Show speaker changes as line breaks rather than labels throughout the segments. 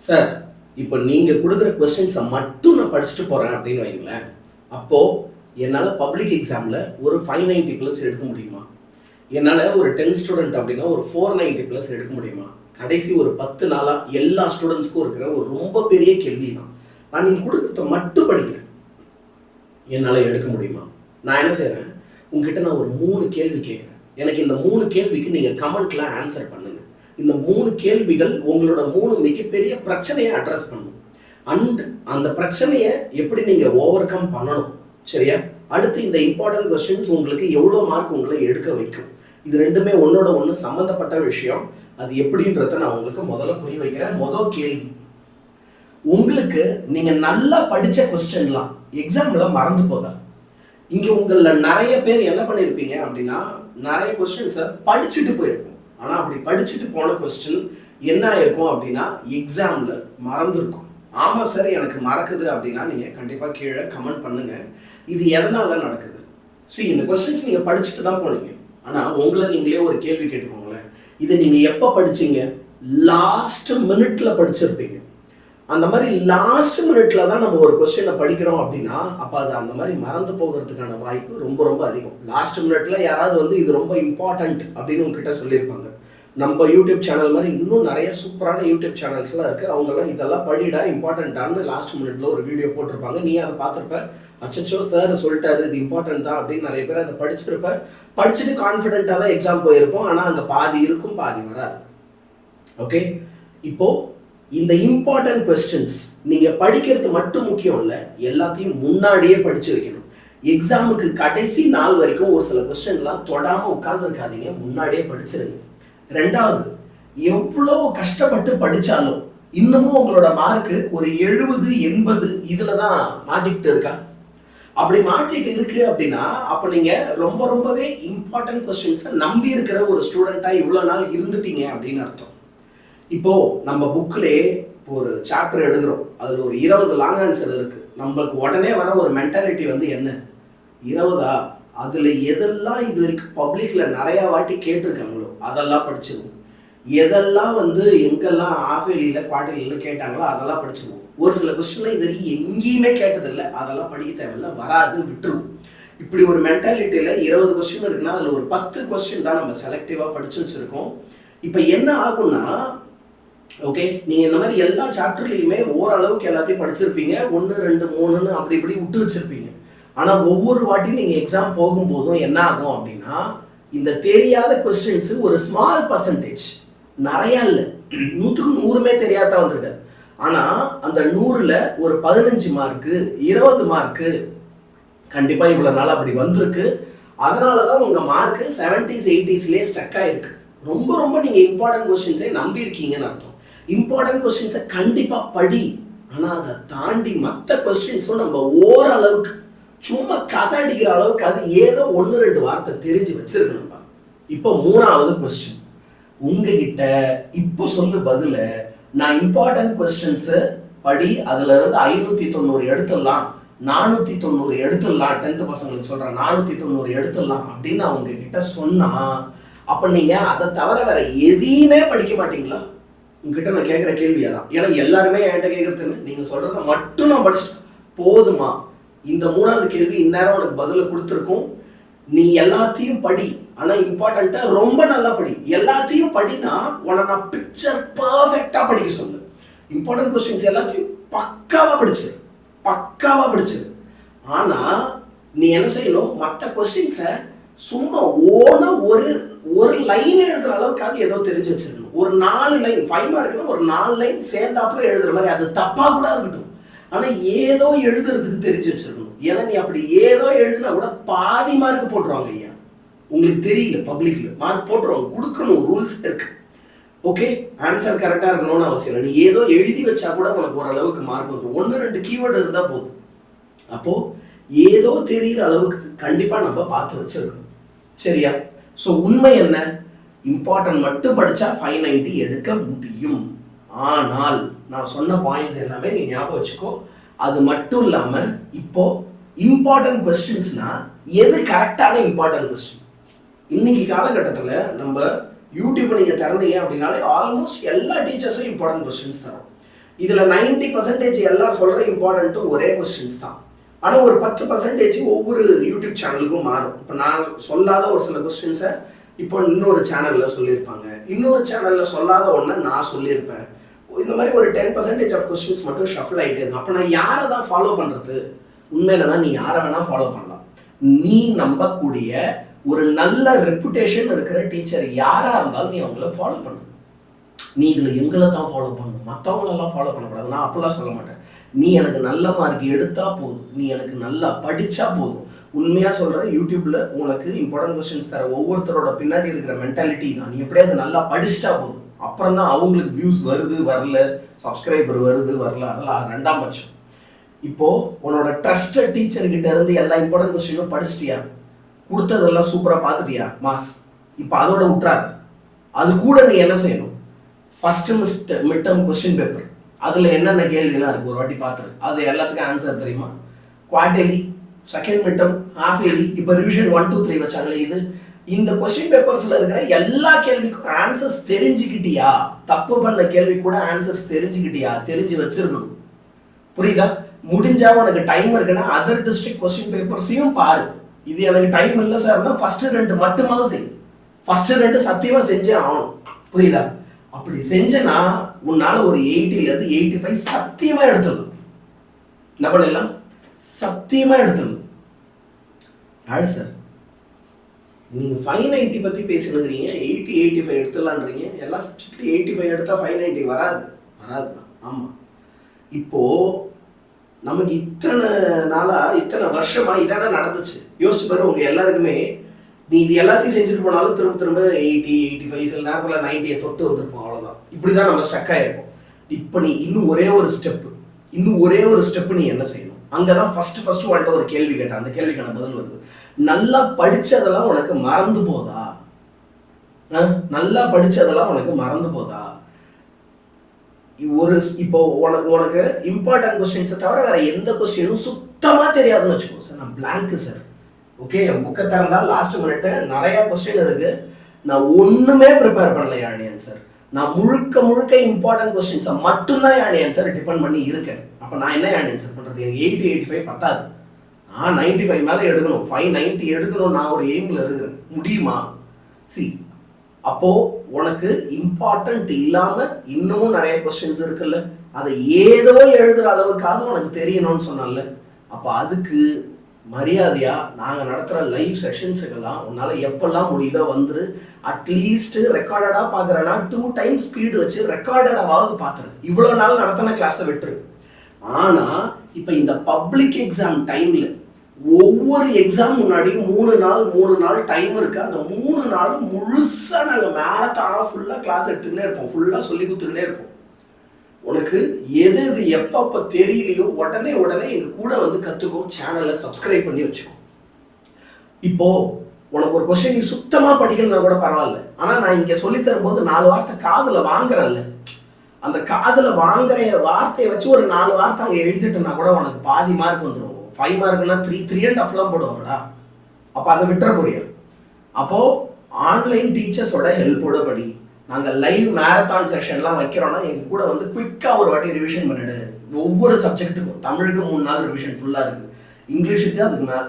Sir, இப்போ நீங்கள் கொடுக்குற கொஸ்டின்ஸை மட்டும் நான் படிச்சுட்டு போகிறேன் அப்படின்னு வைங்களேன். அப்போது என்னால் பப்ளிக் எக்ஸாமில் ஒரு 590 ப்ளஸ் எடுக்க முடியுமா? என்னால் ஒரு 10 ஸ்டூடெண்ட் அப்படின்னா ஒரு 490 ப்ளஸ் எடுக்க முடியுமா? கடைசி ஒரு 10 நாளாக எல்லா ஸ்டூடெண்ட்ஸ்க்கும் இருக்கிற ஒரு ரொம்ப பெரிய கேள்வி தான். நான் நீங்கள் கொடுக்குறத மட்டும் படிக்கிறேன், என்னால் எடுக்க முடியுமா? நான் என்ன செய்கிறேன், உங்ககிட்ட நான் ஒரு 3 கேள்வி கேட்குறேன். எனக்கு இந்த 3 கேள்விக்கு நீங்கள் கமெண்ட்டில் ஆன்சர் பண்ணுங்கள். இந்த 3 கேள்விகள் உங்களோட 3 மிகப்பெரிய பிரச்சனையை அட்ரஸ் பண்ணும். அந்த பிரச்சனையை எப்படி நீங்கள் ஓவர் கம் பண்ணணும், சரியா? அடுத்து இந்த இம்பார்ட்டன்ட் கொஸ்டின்ஸ் உங்களுக்கு எவ்வளோ மார்க் உங்களை எடுக்க வைக்கும். இது ரெண்டுமே ஒன்னோட ஒன்று சம்மந்தப்பட்ட விஷயம். அது எப்படின்றத நான் உங்களுக்கு முதல்ல புரிய வைக்கிறேன். முதல் கேள்வி, உங்களுக்கு நீங்கள் நல்லா படித்த கொஸ்டின்லாம் எக்ஸாமில் மறந்து போதா? இங்கே உங்களில் நிறைய பேர் என்ன பண்ணியிருப்பீங்க அப்படின்னா, நிறைய கொஸ்டின்ஸை படிச்சுட்டு போயிருப்போம். ஆனால் அப்படி படிச்சுட்டு போன கொஸ்டின் என்ன ஆயிருக்கும் அப்படின்னா எக்ஸாமில் மறந்துருக்கும். ஆமாம் சார், எனக்கு மறக்குது அப்படின்னா நீங்கள் கண்டிப்பாக கீழே கமெண்ட் பண்ணுங்கள். இது எதனால நடக்குது? இந்த கொஸ்டின்ஸ் நீங்கள் படிச்சுட்டு தான் போனீங்க. ஆனால் உங்களை நீங்களே ஒரு கேள்வி கேட்டுக்கோங்களேன். இதை நீங்கள் எப்போ படிச்சீங்க? லாஸ்ட் மினிட்ல படிச்சிருப்பீங்க. அந்த மாதிரி லாஸ்ட் மினிட்ல தான் நம்ம ஒரு கொஸ்டினை படிக்கிறோம் அப்படின்னா அப்போ அது அந்த மாதிரி மறந்து போகிறதுக்கான வாய்ப்பு ரொம்ப ரொம்ப அதிகம். லாஸ்ட் மினிட்ல யாராவது இது ரொம்ப இம்பார்ட்டன்ட் அப்படின்னு உங்ககிட்ட சொல்லியிருப்பாங்க. நம்ம யூடியூப் சேனல் மாதிரி இன்னும் நிறைய சூப்பரான யூடியூப் சேனல்ஸ்லாம் இருக்குது. அவங்கெல்லாம் இதெல்லாம் படிடா இம்பார்ட்டண்ட்டானு லாஸ்ட் மினிட்ல ஒரு வீடியோ போட்டிருப்பாங்க. நீ அதை பார்த்துருப்ப, அச்சோ சார் சொல்லிட்டாரு இது இம்பார்ட்டன்ட் தான் அப்படின்னு நிறைய பேர் அதை படிச்சிருப்ப. படிச்சுட்டு கான்ஃபிடென்ட்டாக தான் எக்ஸாம் போயிருப்போம். ஆனால் அங்கே பாதி இருக்கும், பாதி வராது. ஓகே, இப்போ இந்த இம்பார்ட்டன்ட் கொஸ்டின்ஸ் நீங்க படிக்கிறது மட்டும் முக்கியம் இல்லை, எல்லாத்தையும் முன்னாடியே படிச்சு வைக்கணும். எக்ஸாமுக்கு கடைசி நாள் வரைக்கும் ஒரு சில கொஸ்டின்லாம் தொடாம உட்கார்ந்துருக்காதீங்க, முன்னாடியே படிச்சிருங்க. ரெண்டாவது, எவ்வளோ கஷ்டப்பட்டு படிச்சாலும் இன்னமும் உங்களோட மார்க்கு ஒரு 70-80 இதுல தான் மாட்டிக்கிட்டு இருக்கா? அப்படி மாட்டிட்டு இருக்கு அப்படின்னா அப்போ நீங்க ரொம்பவே இம்பார்ட்டன்ட் கொஸ்டின்ஸை நம்பி இருக்கிற ஒரு ஸ்டூடெண்டா இவ்வளோ நாள் இருந்துட்டீங்க அப்படின்னு அர்த்தம். இப்போ நம்ம புக்லே ஒரு சாப்டர் எடுக்கிறோம், அதில் ஒரு 20 லாங் ஆன்சர் இருக்கு. நம்மளுக்கு உடனே வர ஒரு மென்டாலிட்டி என்ன, 20ஆ? அதில் எதெல்லாம் இது வரைக்கும் பப்ளிக்ல நிறைய வாட்டி கேட்டிருக்காங்களோ அதெல்லாம் படிச்சிருவோம். எதெல்லாம் எங்கெல்லாம் ஆஃபேலியில் குவார்டர்லியில் கேட்டாங்களோ அதெல்லாம் படிச்சிருவோம். ஒரு சில கொஸ்டின்லாம் இது வரைக்கும் எங்கேயுமே கேட்டதில்லை, அதெல்லாம் படிக்க தேவையில்லை, வராது, விட்டுருவோம். இப்படி ஒரு மென்டாலிட்டியில் 20 கொஸ்டின் இருக்குன்னா அதில் ஒரு 10 கொஸ்டின் தான் நம்ம செலக்டிவாக படிச்சு வச்சிருக்கோம். இப்போ என்ன ஆகும்னா, ஓகே, நீங்கள் இந்த மாதிரி எல்லா சாப்டர்லையுமே ஓரளவுக்கு எல்லாத்தையும் படிச்சிருப்பீங்க, 1, 2, 3ன்னு அப்படி இப்படி விட்டு வச்சிருப்பீங்க. ஆனால் ஒவ்வொரு வாட்டியும் நீங்கள் எக்ஸாம் போகும்போதும் என்ன ஆகும் அப்படின்னா, இந்த தெரியாத கொஸ்டின்ஸ் ஒரு ஸ்மால் பர்சன்டேஜ், நிறையா இல்லை, 100க்கு 100மே தெரியாதான் வந்திருக்காது. ஆனால் அந்த 100ல் ஒரு 15 மார்க்கு 20 மார்க்கு கண்டிப்பாக இவ்வளோ நாள் அப்படி வந்திருக்கு. அதனால தான் உங்கள் மார்க்கு 70s 80sலேயே ஸ்டக் ஆகிருக்கு. ரொம்ப நீங்கள் இம்பார்ட்டன்ட் கொஸ்டின்ஸை நம்பி இருக்கீங்கன்னு அர்த்தம். இம்பார்ட்டன்ட் கொஸ்டின்ஸை கண்டிப்பாக படி, ஆனால் அதை தாண்டி மற்ற கொஸ்டின்ஸும் நம்ம ஓரளவுக்கு சும்மா கதை அடிக்கிற அளவுக்கு அது ஏதோ 1-2 வார்த்தை தெரிஞ்சு வச்சிருக்கணும்ப்பா. இப்போ 3வது கொஸ்டின் உங்ககிட்ட இப்போ சொல்லு பதில, நான் இம்பார்ட்டன்ட் கொஸ்டின்ஸை படி, அதுல இருந்து 590 எடுத்துடலாம், 490 எடுத்துடலாம், 10th பசங்களுக்கு சொல்றேன் 490 எடுத்துடலாம் அப்படின்னு அவங்க கிட்ட சொன்னா அப்ப நீங்க அதை தவிர வேற எதையுமே படிக்க மாட்டீங்களா? உங்ககிட்ட நான் கேட்குற கேள்வி அதான். ஏன்னா எல்லாருமே என்கிட்ட கேட்கறது, நீங்க சொல்றத மட்டும் நான் படிச்சுட்டேன் போதுமா? இந்த 3வது கேள்வி இந்நேரம் உனக்கு பதில கொடுத்துருக்கும். நீ எல்லாத்தையும் படி, ஆனா இம்பார்ட்டன்ட்டா ரொம்ப நல்லா படி. எல்லாத்தையும் படினா உன நான் பிக்சர் பர்ஃபெக்டா படிக்க சொல்லு. இம்பார்ட்டன்ட் கொஸ்டின்ஸ் எல்லாத்தையும் பக்காவா படிச்சிரு. ஆனா நீ என்ன செய்யணும், மற்ற கொஸ்டின்ஸை சும்மா ஓன ஒரு லைன் எழுதுற அளவுக்காவது ஏதோ தெரிஞ்சு வச்சிருக்கணும். ஒரு 4 லைன் 5 மார்க்னா ஒரு 4 லைன் சேர்ந்தாப்புல எழுதுற மாதிரி, அது தப்பா கூட இருக்கட்டும், ஆனா ஏதோ எழுதுறதுக்கு தெரிஞ்சு வச்சிருக்கணும். ஏன்னா நீ அப்படி ஏதோ எழுதுனா கூட பாதி மார்க் போட்டுருவாங்க. ஐயா, உங்களுக்கு தெரியல, பப்ளிக்ல மார்க் போட்டுருவாங்க, கொடுக்கணும், ரூல்ஸ் இருக்கு. ஓகே, ஆன்சர் கரெக்டா இருக்கணும்னு அவசியம் இல்லை. நீ ஏதோ எழுதி வச்சா கூட உனக்கு ஓரளவுக்கு மார்க் வந்துடும். 1-2 கீவேர்டு இருந்தா போதும். அப்போ ஏதோ தெரிகிற அளவுக்கு கண்டிப்பா நம்ம பார்த்து வச்சிருக்கணும், சரியா? ஸோ உண்மை என்ன, இம்பார்ட்டன்ட் மட்டும் படிச்சா 590 எடுக்க முடியும். ஆனால் நான் சொன்ன பாயிண்ட்ஸ் எல்லாமே நீ ஞாபகம் வச்சுக்கோ. அது மட்டும் இல்லாம இப்போ இம்பார்ட்டன்ட் கொஸ்டின்ஸ்னா எது கரெக்டான இம்பார்ட்டன்ட் கொஸ்டின்? இன்னைக்கு காலகட்டத்தில் நம்ம யூடியூப் நீங்க திறந்தீங்க அப்படின்னாலே ஆல்மோஸ்ட் எல்லா டீச்சர்ஸும் இம்பார்ட்டன்ட் கொஸ்டின்ஸ் தரோம். இதில் 90% எல்லாரும் சொல்கிற இம்பார்ட்டண்ட்டும் ஒரே கொஸ்டின்ஸ் தான். ஆனால் ஒரு 10% ஒவ்வொரு யூடியூப் சேனலுக்கும் மாறும். இப்போ நான் சொல்லாத ஒரு சில கொஸ்டின்ஸை இப்போ இன்னொரு சேனலில் சொல்லியிருப்பாங்க, இன்னொரு சேனலில் சொல்லாத ஒன்றை நான் சொல்லியிருப்பேன். இந்த மாதிரி ஒரு 10% ஆஃப் கொஸ்டின்ஸ் மட்டும் ஷஃபில் ஆகிட்டே இருக்கும். அப்போ நான் யாரை தான் ஃபாலோ பண்ணுறது? உண்மை என்னன்னா நீ யாரை வேணால் ஃபாலோ பண்ணலாம். நீ நம்பக்கூடிய ஒரு நல்ல ரெப்புடேஷன் இருக்கிற டீச்சர் யாராக இருந்தாலும் நீ அவங்கள ஃபாலோ பண்ணு. நீ இதில் எங்களை தான் ஃபாலோ பண்ணணும், மற்றவங்களெல்லாம் ஃபாலோ பண்ணக்கூடாது. நான் அப்படிலாம் சொல்ல மாட்டேன். நீ எனக்கு நல்ல மார்க் எடுத்தால் போதும், நீ எனக்கு நல்லா படித்தா போதும். உண்மையாக சொல்கிறேன், யூடியூப்பில் உனக்கு இம்பார்ட்டன்ட் கொஸ்டின்ஸ் தர ஒவ்வொருத்தரோட பின்னாடி இருக்கிற மென்டாலிட்டி தான். நீ எப்படியாவது நல்லா படிச்சிட்டா போதும். அப்புறம் தான் அவங்களுக்கு வியூஸ் வருது வரல, சப்ஸ்கிரைபர் வருது வரல, அதெல்லாம் ரெண்டாம் பட்சம். இப்போது உன்னோட ட்ரஸ்டட் டீச்சர்கிட்ட இருந்து எல்லா இம்பார்ட்டன்ட் கொஸ்டினும் படிச்சிட்டியா, கொடுத்ததெல்லாம் சூப்பராக பார்த்துட்டியா மாஸ், இப்போ அதோட விட்டுறாது. அது கூட நீ என்ன செய்யணும்? First mid term question paper, அதில் என்னென்ன கேள்விலாம் இருக்குது ஒரு வாட்டி பார்த்துரு. அது எல்லாத்துக்கும் ஆன்சர் தெரியுமா? Quarterly, second mid term, half yearly, இப்போ ரிவிஷன் 1 2 3 வச்சாங்களே, இது இந்த கொஸ்டின் பேப்பர்ஸில் இருக்கிற எல்லா கேள்விக்கும் ஆன்சர்ஸ் தெரிஞ்சுக்கிட்டியா? தப்பு பண்ண கேள்வி கூட ஆன்சர்ஸ் தெரிஞ்சுக்கிட்டியா? தெரிஞ்சு வச்சிருக்கணும். புரியுதா? முடிஞ்சா உனக்கு டைம் இருக்குன்னா அதர் டிஸ்ட்ரிக்ட் கொஸ்டின் பேப்பர்ஸையும் பாரு. இது எனக்கு டைம் இல்லை சார்னா ஃபர்ஸ்ட் 2 மட்டுமாவது செய்யும். ஃபர்ஸ்ட் 2 சத்தியமாக செஞ்சே ஆகணும். புரியுதா? அப்படி செஞ்சனா உன்னால ஒரு 80 85 சத்தியமா எடுத்துடணும். என்ன பண்ணலாம்? சத்தியமா எடுத்துடணும். யாரு சார் நீங்க 590 பத்தி பேசினுக்கிறீங்க, 80 85 எடுத்துடலான்றீங்க. எல்லா சப்ஜெக்ட்லையும் 85 எடுத்தா 590 வராது. ஆமா. இப்போ நமக்கு இத்தனை நாளா இத்தனை வருஷமா இதான நடந்துச்சு. யோசிச்சு பாரு, உங்க எல்லாருக்குமே நீ இது எல்லாத்தையும் செஞ்சுட்டு போனாலும் திரும்ப திரும்ப 80 85 சில நேரத்தில் 90 தொட்டு வந்திருப்போம். அவ்வளோதான். இப்படிதான் நம்ம ஸ்டக் ஆயிருப்போம். இப்போ நீ இன்னும் ஒரே ஒரு ஸ்டெப் நீ என்ன செய்யணும்? அங்கதான் ஃபர்ஸ்ட் வந்துட்டு ஒரு கேள்வி கேட்டேன். அந்த கேள்விக்கான பதில் வருது. நல்லா படிச்சதெல்லாம் உனக்கு மறந்து போதா? நல்லா படிச்சதெல்லாம் உனக்கு மறந்து போதா? இப்போ உனக்கு இம்பார்ட்டன்ட் கொஸ்டின்ஸை தவிர வேற எந்த கொஸ்டினும் சுத்தமா தெரியாதுன்னு வச்சுக்கோ. சார் நான் பிளாங்க் சார். ஓகே, என் புக்கை திறந்தா லாஸ்ட் மினிட் நிறைய கொஸ்டின் இருக்கு, நான் ஒண்ணுமே ப்ரிப்பேர் பண்ணல யானி ஆன்சர். நான் முழுக்க இம்பார்ட்டன்ட் கொஸ்டின்ஸை மட்டும்தான் யானி ஆன்சர் டிபெண்ட் பண்ணி இருக்கேன். அப்போ நான் என்ன யானி ஆன்சர் பண்றது? எனக்கு 80 85 பத்தாது. நான் 95 மேலே எடுக்கணும், 590 எடுக்கணும். நான் ஒரு எய்ம்ல இருக்கிறேன். முடியுமா? அப்போ உனக்கு இம்பார்ட்டன்ட் இல்லாம இன்னமும் நிறைய கொஸ்டின்ஸ் இருக்குல்ல, அதை ஏதோ எழுதுற அளவுக்காவது உனக்கு தெரியணும்னு சொன்னால, அப்போ அதுக்கு மரியாதையா நாங்கள் நடத்துகிற லைவ் செஷன்ஸுக்கெல்லாம் உன்னால் எப்பெல்லாம் முடியுதோ வந்துரு. அட்லீஸ்ட் ரெக்கார்டடாக பார்க்குறேன்னா 2 times ஸ்பீடு வச்சு ரெக்கார்டடாவது பார்த்துரு. இவ்வளோ நாள் நடத்தின கிளாஸை விட்டுரு. ஆனால் இப்போ இந்த பப்ளிக் எக்ஸாம் டைமில் ஒவ்வொரு எக்ஸாம் முன்னாடியும் 3 நாள் டைம் இருக்கு. அந்த 3 நாளும் முழுசாக நாங்கள் மேரத்தானாக ஃபுல்லாக கிளாஸ் எடுத்துக்கிட்டே இருப்போம், ஃபுல்லாக சொல்லி கொடுத்துக்கிட்டே இருப்போம். உனக்கு எது எப்பப்போ தெரியலையோ உடனே எங்க கூட வந்து கற்றுக்கோ. சேனலை சப்ஸ்கிரைப் பண்ணி வச்சுக்கோ. இப்போ உனக்கு ஒரு கொஸ்டின் நீ சுத்தமாக படிக்கலன்னா கூட பரவாயில்ல, ஆனால் நான் இங்கே சொல்லித்தரும் போது 4 வார்த்தை காதில் வாங்குறல்ல, அந்த காதில் வாங்குற வார்த்தையை வச்சு ஒரு 4 வார்த்தை அங்கே எழுதிட்டுனா கூட உனக்கு பாதி மார்க் வந்துடும். 5 மார்க்னா 3.5 போடுவாங்கடா. அப்போ அதை விட்டுற போறியா? அப்போ ஆன்லைன் டீச்சர்ஸோட ஹெல்ப்போட படி. நாங்கள் லைவ் மேரத்தான் செக்ஷன்லாம் வைக்கிறோன்னா எங்கள் கூட வந்து குயிக்காக ஒரு வாட்டி ரிவிஷன் பண்ணிவிடு. ஒவ்வொரு சப்ஜெக்ட்டுக்கும் தமிழுக்கு 3 நாள் ரிவிஷன் ஃபுல்லாக இருக்குது, இங்கிலீஷுக்கு அதுக்கு மேலே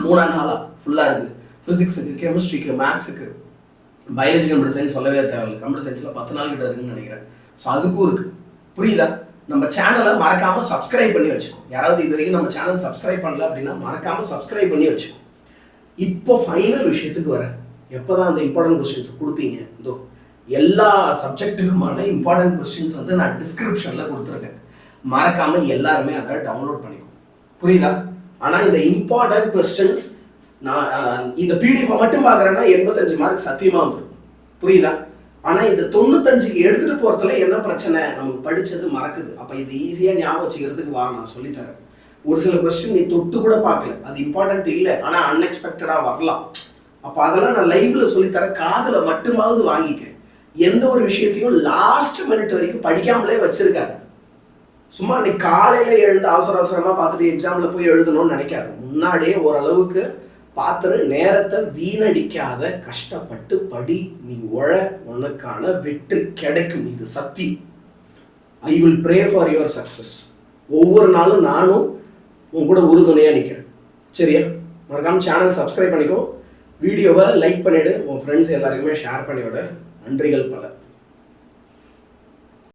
3 நாளாக ஃபுல்லாக இருக்குது, ஃபிசிக்ஸுக்கு, கெமிஸ்ட்ரிக்கு, மேக்ஸுக்கு, பயாலஜி, கம்ப்யூட்டர் சயின்ஸ் சொல்லவே தேவையில்லை. கம்ப்யூட்டர் சயின்ஸில் 10 நாள் கிட்ட இருக்குன்னு நினைக்கிறேன். ஸோ அதுக்கும் இருக்குது. புரியுதா? நம்ம சேனலை மறக்காமல் சப்ஸ்கிரைப் பண்ணி வச்சுக்கோ. யாராவது இது வரைக்கும் நம்ம சேனல் சப்ஸ்கிரைப் பண்ணல அப்படின்னா மறக்காமல் சப்ஸ்கிரைப் பண்ணி வச்சுக்கோ. இப்போ ஃபைனல் விஷயத்துக்கு வரேன். எப்போ தான் அந்த இம்பார்ட்டன்ட் கொஸ்டின்ஸ் கொடுப்பீங்க? இதோ எல்லா சப்ஜெக்ட்டுக்குமான இம்பார்ட்டன்ட் கொஸ்டின்ஸ் வந்து நான் டிஸ்கிரிப்ஷனில் கொடுத்துருக்கேன். மறக்காமல் எல்லாருமே அதை டவுன்லோட் பண்ணிக்கோ. புரியுதா? ஆனால் இந்த இம்பார்ட்டன்ட் கொஸ்டின்ஸ் நான் இந்த பிடிஎஃப் மட்டும் பார்க்குறேன்னா 85 மார்க் சத்தியமாக வந்துடும். புரியுதா? ஆனால் இந்த 95க்கு எடுத்துகிட்டு போகிறதுல என்ன பிரச்சனை? நமக்கு படித்தது மறக்குது. அப்போ இது ஈஸியாக ஞாபகம் வச்சுக்கிறதுக்கு வா, நான் சொல்லித்தரேன். ஒரு சில கொஸ்டின் நீ தொட்டு கூட பார்க்கல, அது இம்பார்ட்டன்ட் இல்லை, ஆனால் அன்எக்ஸ்பெக்டடாக வரலாம். அப்போ அதெல்லாம் நான் லைவ்ல சொல்லித்தரேன். காதில் மட்டுமாவது வாங்கிக்க. எந்த ஒரு விஷயத்தையும் லாஸ்ட் மினிட் வரைக்கும் படிக்காமலே வச்சிருக்காரு. சும்மா நீ காலையில் எழுந்து அவசரமாக பார்த்துட்டு எக்ஸாமில் போய் எழுதணும்னு நினைக்காது. முன்னாடியே ஓரளவுக்கு பார்த்துரு. நேரத்தை வீணடிக்காத, கஷ்டப்பட்டு படி. நீ உனக்கான வெற்றி கிடைக்கும். இது சத்தியம். I will pray for your success. ஒவ்வொரு நாளும் நானும் உன் கூட உறுதுணையாக நிற்கிறேன். சரியா? மறக்காமல் சேனல் சப்ஸ்கிரைப் பண்ணிக்கோ, வீடியோவை லைக் பண்ணிவிடு, உன் ஃப்ரெண்ட்ஸ் எல்லாருக்குமே ஷேர் பண்ணிவிட. நன்றிகள் பல.